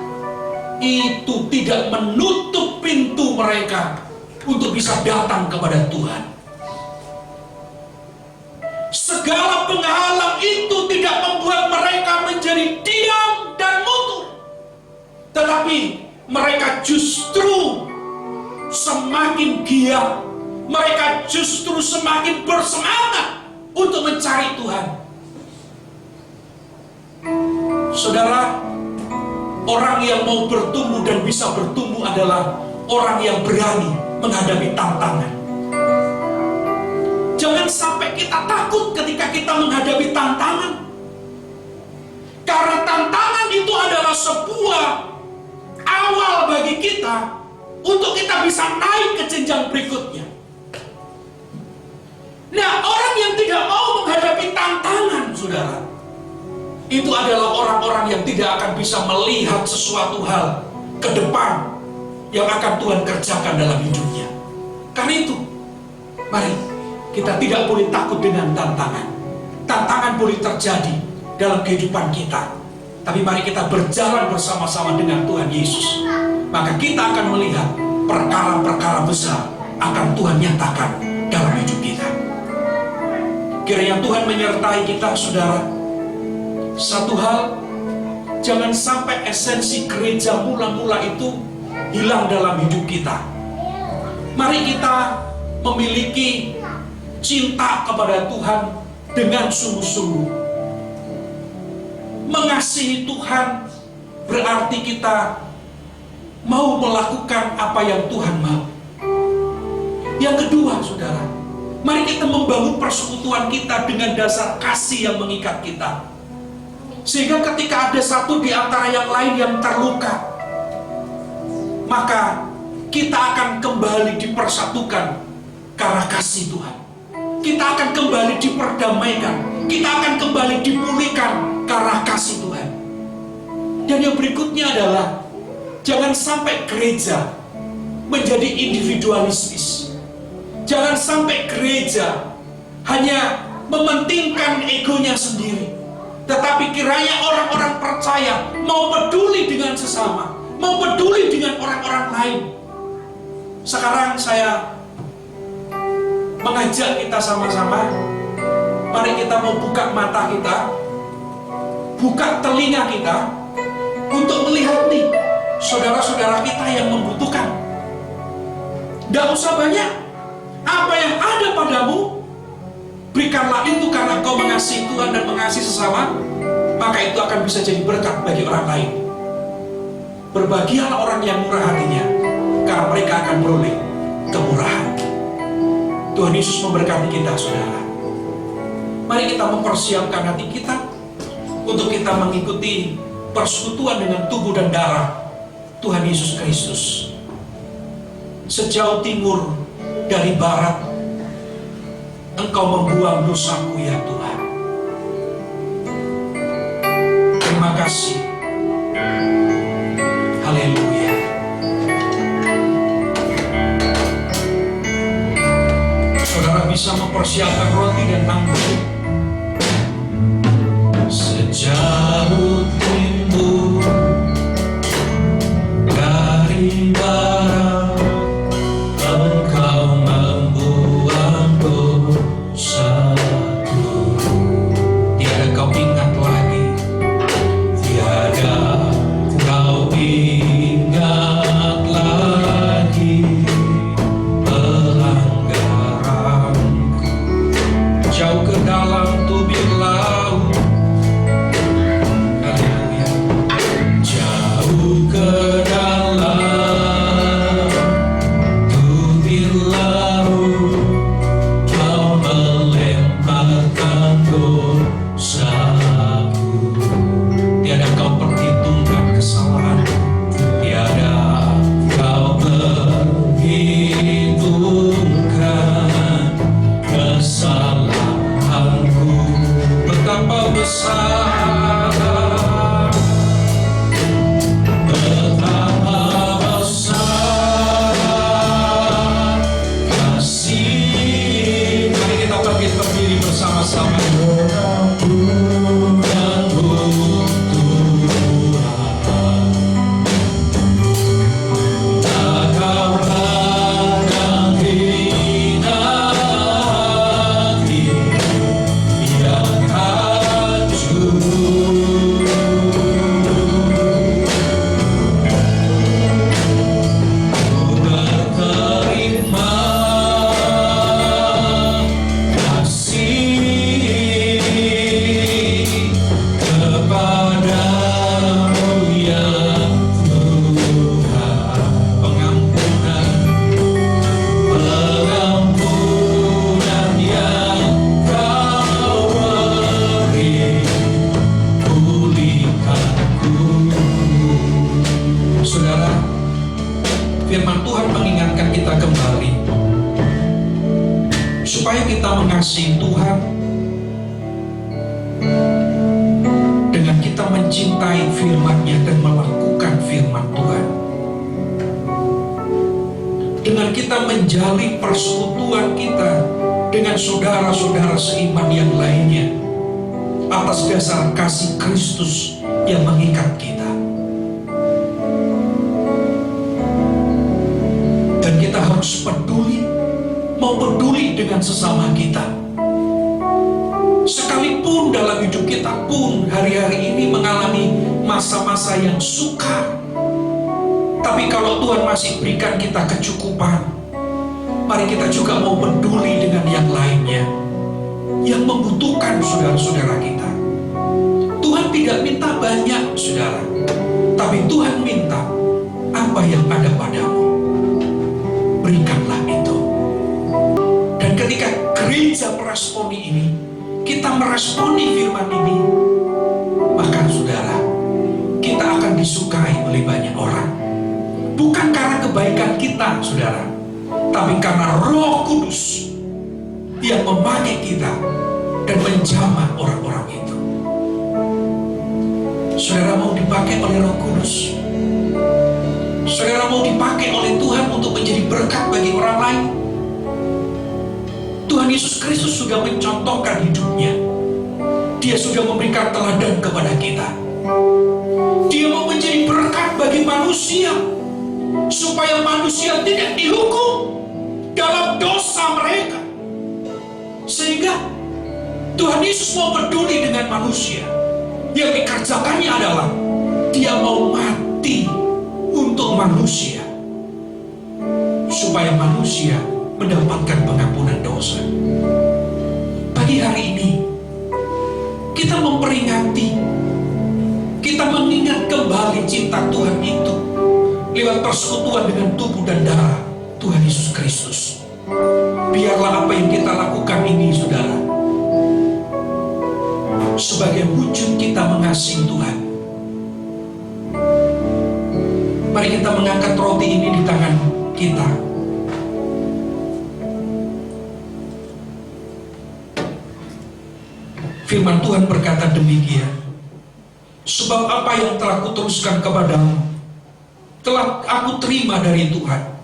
itu tidak menutup pintu mereka untuk bisa datang kepada Tuhan. Segala penghalang itu tidak membuat mereka menjadi diam dan mundur, tetapi mereka justru semakin giat, mereka justru semakin bersemangat untuk mencari Tuhan. Saudara, orang yang mau bertumbuh dan bisa bertumbuh adalah orang yang berani menghadapi tantangan. Jangan sampai kita takut ketika kita menghadapi tantangan. Karena tantangan itu adalah sebuah awal bagi kita untuk kita bisa naik ke jenjang berikutnya. Nah, orang yang tidak mau menghadapi tantangan, saudara, itu adalah orang-orang yang tidak akan bisa melihat sesuatu hal ke depan yang akan Tuhan kerjakan dalam hidupnya. Karena itu, mari kita tidak boleh takut dengan tantangan. Tantangan boleh terjadi dalam kehidupan kita, tapi mari kita berjalan bersama-sama dengan Tuhan Yesus. Maka kita akan melihat perkara-perkara besar akan Tuhan nyatakan dalam hidup kita. Kiranya Tuhan menyertai kita, saudara. Satu hal, jangan sampai esensi gereja mula-mula itu hilang dalam hidup kita. Mari kita memiliki cinta kepada Tuhan dengan sungguh-sungguh. Mengasihi Tuhan berarti kita mau melakukan apa yang Tuhan mau. Yang kedua, saudara, mari kita membangun persekutuan kita dengan dasar kasih yang mengikat kita. Sehingga ketika ada satu di antara yang lain yang terluka, maka kita akan kembali dipersatukan karena kasih Tuhan. Kita akan kembali diperdamaikan, kita akan kembali dipulihkan karena kasih Tuhan. Dan yang berikutnya adalah jangan sampai gereja menjadi individualistis. Jangan sampai gereja hanya mementingkan egonya sendiri, tetapi kiranya orang-orang percaya mau peduli dengan sesama, mau peduli dengan orang-orang lain. Sekarang saya mengajak kita sama-sama, mari kita mau buka mata kita, buka telinga kita, untuk melihat nih saudara-saudara kita yang membutuhkan. Tidak usah banyak, apa yang ada padamu, berikanlah itu karena kau mengasihi Tuhan dan mengasihi sesama, maka itu akan bisa jadi berkat bagi orang lain. Berbahagialah orang yang murah hatinya, karena mereka akan beroleh kemurahan. Tuhan Yesus memberkati kita, saudara. Mari kita mempersiapkan hati kita untuk kita mengikuti persekutuan dengan tubuh dan darah Tuhan Yesus Kristus. Sejauh timur dari barat, Engkau membuang dosaku, ya Tuhan. Terima kasih. Haleluya. Saudara bisa mempersiapkan roti dan mangkuk. Sejauh timur dari barat, Engkau membuang dosaku. Tiada kau ingat lagi, tiada kau ingat lagi pelanggaranku. Jauh ke dalam tubir laut, haleluya. kita mengasihi Tuhan? Dengan kita mencintai firman-Nya dan melakukan firman Tuhan. Dengan kita menjalin persekutuan kita dengan saudara-saudara seiman yang lainnya atas dasar kasih Kristus yang mengikat kita. Dan kita harus peduli, mau peduli dengan sesama kita. Sekalipun dalam hidup kita pun hari-hari ini mengalami masa-masa yang sukar, tapi kalau Tuhan masih berikan kita kecukupan, mari kita juga mau peduli dengan yang lainnya yang membutuhkan saudara-saudara kita. Tuhan tidak minta banyak, saudara, tapi Tuhan minta apa yang ada padamu, berikanlah itu. Dan ketika gereja meresponi ini, kita meresponi firman ini, maka saudara, kita akan disukai oleh banyak orang. Bukan karena kebaikan kita, saudara, tapi karena Roh Kudus yang memakai kita dan menjamah orang-orang itu. Saudara mau dipakai oleh Roh Kudus? Saudara mau dipakai oleh Tuhan untuk menjadi berkat bagi orang lain? Tuhan Yesus Kristus sudah mencontohkan hidupnya. Dia sudah memberikan teladan kepada kita. Dia mau menjadi berkat bagi manusia, supaya manusia tidak dihukum dalam dosa mereka. Sehingga Tuhan Yesus mau peduli dengan manusia. Yang dikerjakannya adalah Dia mau mati untuk manusia, supaya manusia mendapatkan pengampunan dosa. Pagi hari ini kita memperingati, kita mengingat kembali cinta Tuhan itu lewat persekutuan dengan tubuh dan darah Tuhan Yesus Kristus. Biarlah apa yang kita lakukan ini, saudara, sebagai wujud kita mengasihi Tuhan. Mari kita mengangkat roti ini di tangan kita. Firman Tuhan berkata demikian, sebab apa yang telah kuteruskan kepadamu telah aku terima dari Tuhan,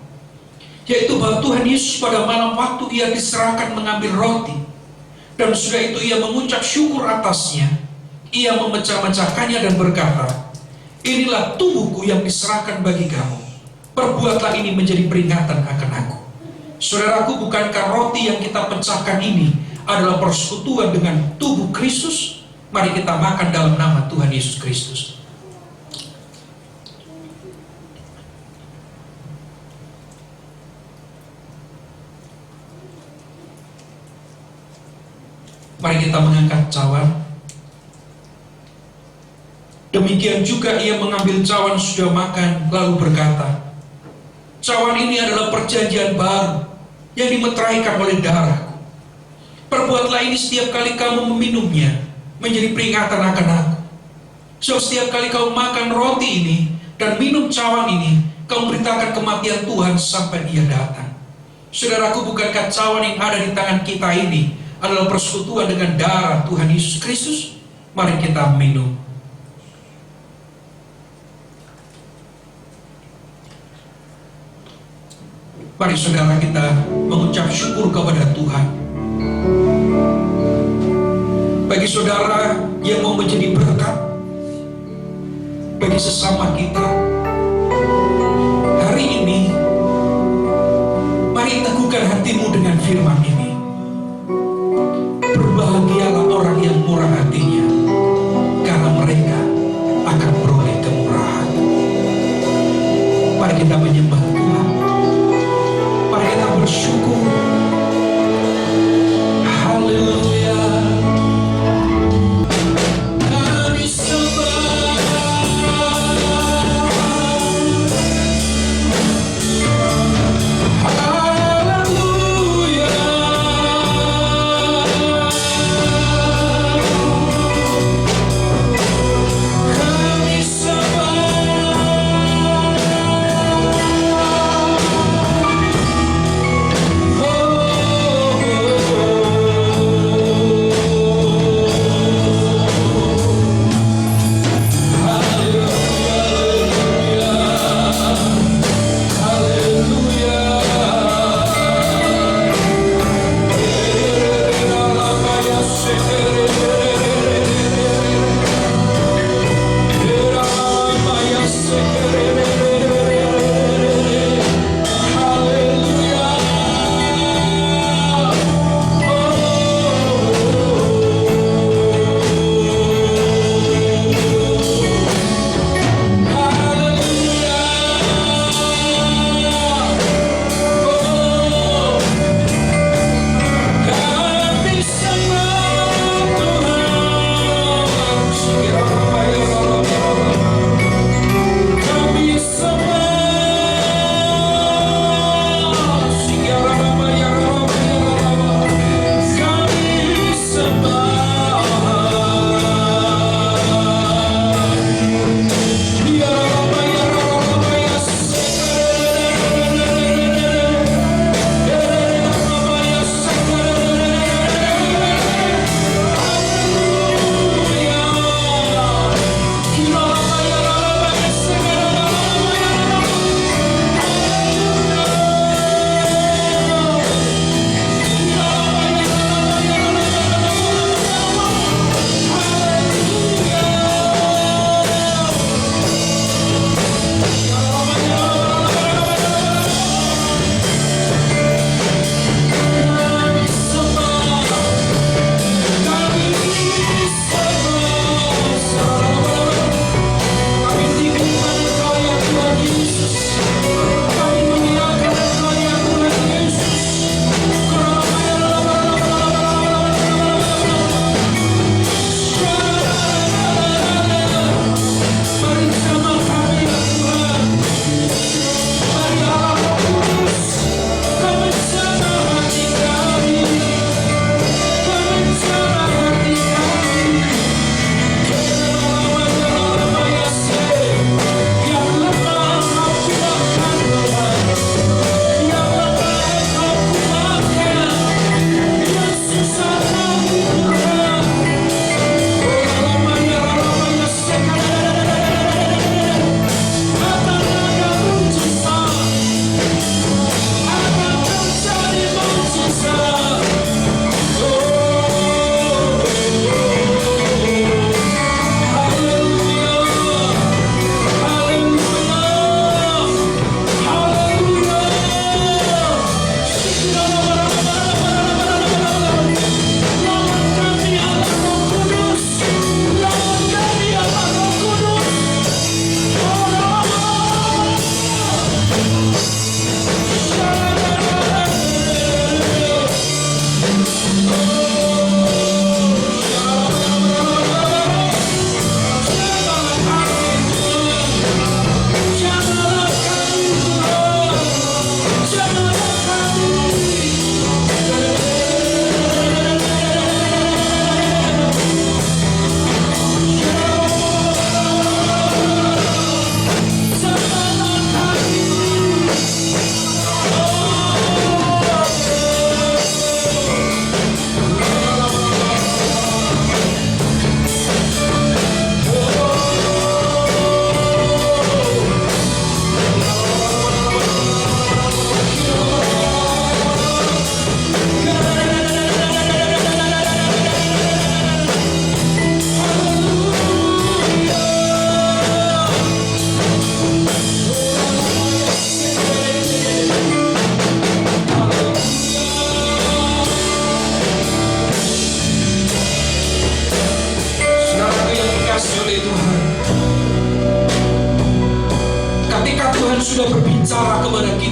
yaitu bahwa Tuhan Yesus pada malam waktu Ia diserahkan mengambil roti, dan sudah itu Ia mengucap syukur atasnya, Ia memecah-mecahkannya dan berkata, inilah tubuhku yang diserahkan bagi kamu, perbuatlah ini menjadi peringatan akan aku. Saudaraku, bukankah roti yang kita pecahkan ini adalah persekutuan dengan tubuh Kristus? Mari kita makan dalam nama Tuhan Yesus Kristus. Mari kita mengangkat cawan. Demikian juga Ia mengambil cawan sudah makan, lalu berkata, cawan ini adalah perjanjian baru yang dimeteraikan oleh darahku. Perbuatlah ini setiap kali kamu meminumnya, menjadi peringatan akan aku. So setiap kali kamu makan roti ini dan minum cawan ini, kamu beritakan kematian Tuhan sampai Ia datang. Saudaraku, bukankah cawan yang ada di tangan kita ini adalah persekutuan dengan darah Tuhan Yesus Kristus? Mari kita minum. Mari saudara kita mengucap syukur kepada Tuhan. Bagi saudara yang mau menjadi berkat bagi sesama kita hari ini, mari teguhkan hatimu dengan firman ini. Berbahagialah orang yang murah hatinya, karena mereka akan beroleh kemurahan. Mari kita menyembah Tuhan. Mari kita bersyukur. Haleluya. Haleluya.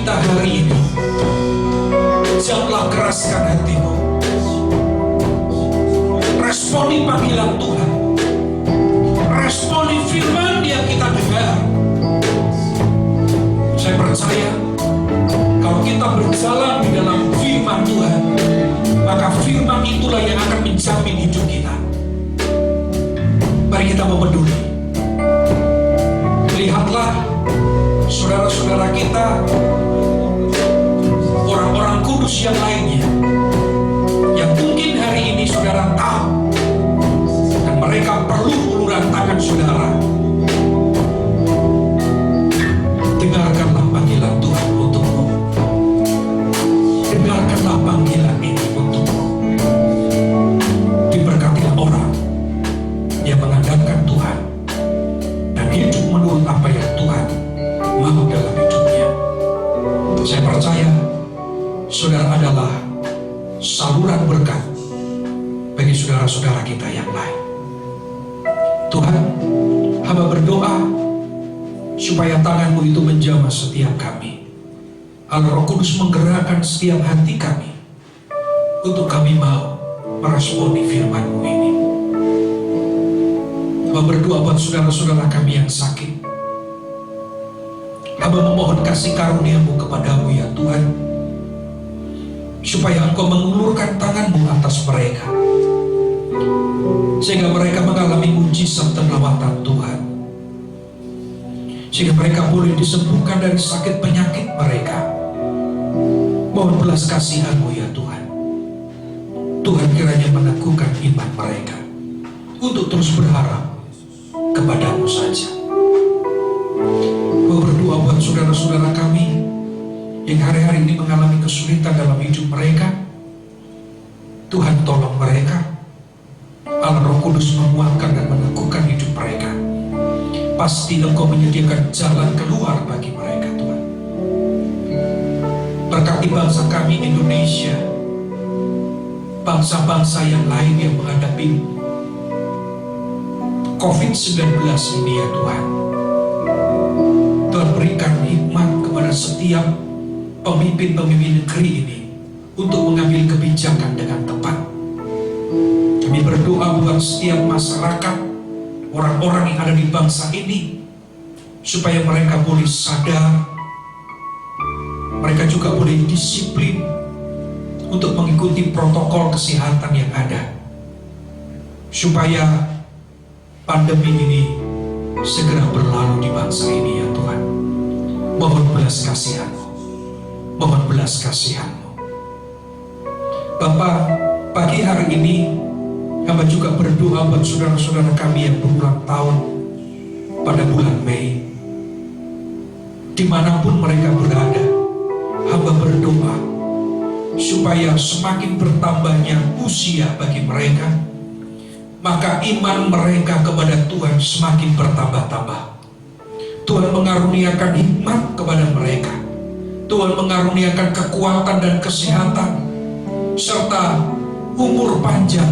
kita hari ini. Janganlah keraskan hatimu. Responi panggilan Tuhan. Responi firman yang kita dengar. Saya percaya kalau kita berjalan di dalam firman Tuhan, maka firman itulah yang akan menjamin hidup kita. Mari kita mau peduli. Lihatlah saudara-saudara kita, orang-orang kudus yang lainnya, yang mungkin hari ini saudara tahu, dan mereka perlu uluran tangan saudara. Dengarkanlah panggilan Tuhan untukmu. Dengarkanlah panggilan ini untukmu. Diberkatilah orang yang mengandalkan Tuhan dan hidup menurut apa yang Tuhan mau dalam hidupnya. Saya percaya saudara adalah saluran berkat bagi saudara-saudara kita yang lain. Tuhan, hamba berdoa supaya tangan-Mu itu menjamah setiap kami. Roh Kudus menggerakkan setiap hati kami untuk kami mau meresponi firman-Mu ini. Hamba berdoa buat saudara-saudara kami yang sakit. Hamba memohon kasih karunia-Mu kepadamu ya Tuhan, supaya Engkau mengulurkan tangan-Mu atas mereka, sehingga mereka mengalami mujizat dan lawatan Tuhan, sehingga mereka boleh disembuhkan dari sakit penyakit mereka. Mohon belas kasihan-Mu ya Tuhan. Tuhan kiranya meneguhkan iman mereka untuk terus berharap kepadamu saja. Berdoa buat saudara-saudara kami yang hari-hari ini mengalami kesulitan dalam hidup mereka. Tuhan tolong mereka. Allah Roh Kudus menguatkan dan meneguhkan hidup mereka. Pasti Engkau menyediakan jalan keluar bagi mereka Tuhan. Berkati bangsa kami Indonesia, bangsa-bangsa yang lain yang menghadapi COVID-19 ini ya Tuhan. Tuhan berikan hikmat kepada setiap pemimpin-pemimpin negeri ini untuk mengambil kebijakan dengan tepat. Kami berdoa buat setiap masyarakat, orang-orang yang ada di bangsa ini, supaya mereka boleh sadar, mereka juga boleh disiplin untuk mengikuti protokol kesehatan yang ada, supaya pandemi ini segera berlalu di bangsa ini ya Tuhan. Mohon belas kasihan-Mu, mohon belas kasihan-Mu. Bapa, pagi hari ini hamba juga berdoa buat saudara-saudara kami yang berulang tahun pada bulan Mei. Dimanapun mereka berada, hamba berdoa supaya semakin bertambahnya usia bagi mereka, maka iman mereka kepada Tuhan semakin bertambah-tambah. Tuhan mengaruniakan hikmat kepada mereka. Tuhan mengaruniakan kekuatan dan kesehatan serta umur panjang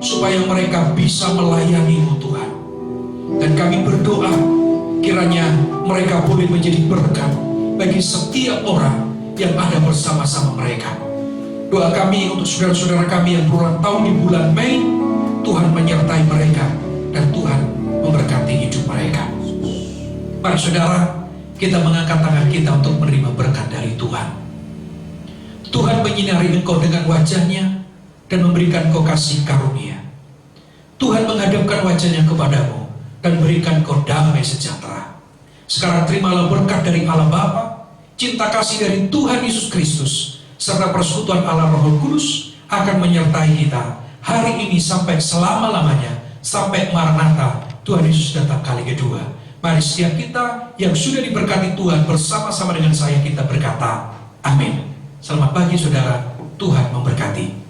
supaya mereka bisa melayani-Mu Tuhan. Dan kami berdoa kiranya mereka boleh menjadi berkat bagi setiap orang yang ada bersama-sama mereka. Doa kami untuk saudara-saudara kami yang berulang tahun di bulan Mei, Tuhan menyertai mereka dan Tuhan memberkati hidup mereka. Mari saudara, kita mengangkat tangan kita untuk menerima berkat dari Tuhan. Tuhan menyinari engkau dengan wajah-Nya dan memberikan engkau kasih karunia. Tuhan menghadapkan wajah-Nya kepadamu dan berikan engkau damai sejahtera. Sekarang terimalah berkat dari Allah Bapa, cinta kasih dari Tuhan Yesus Kristus, serta persekutuan Allah Roh Kudus akan menyertai kita hari ini sampai selama-lamanya, sampai Maranatha, Tuhan Yesus datang kali kedua. Mari setiap kita yang sudah diberkati Tuhan bersama-sama dengan saya kita berkata, amin. Selamat pagi saudara, Tuhan memberkati.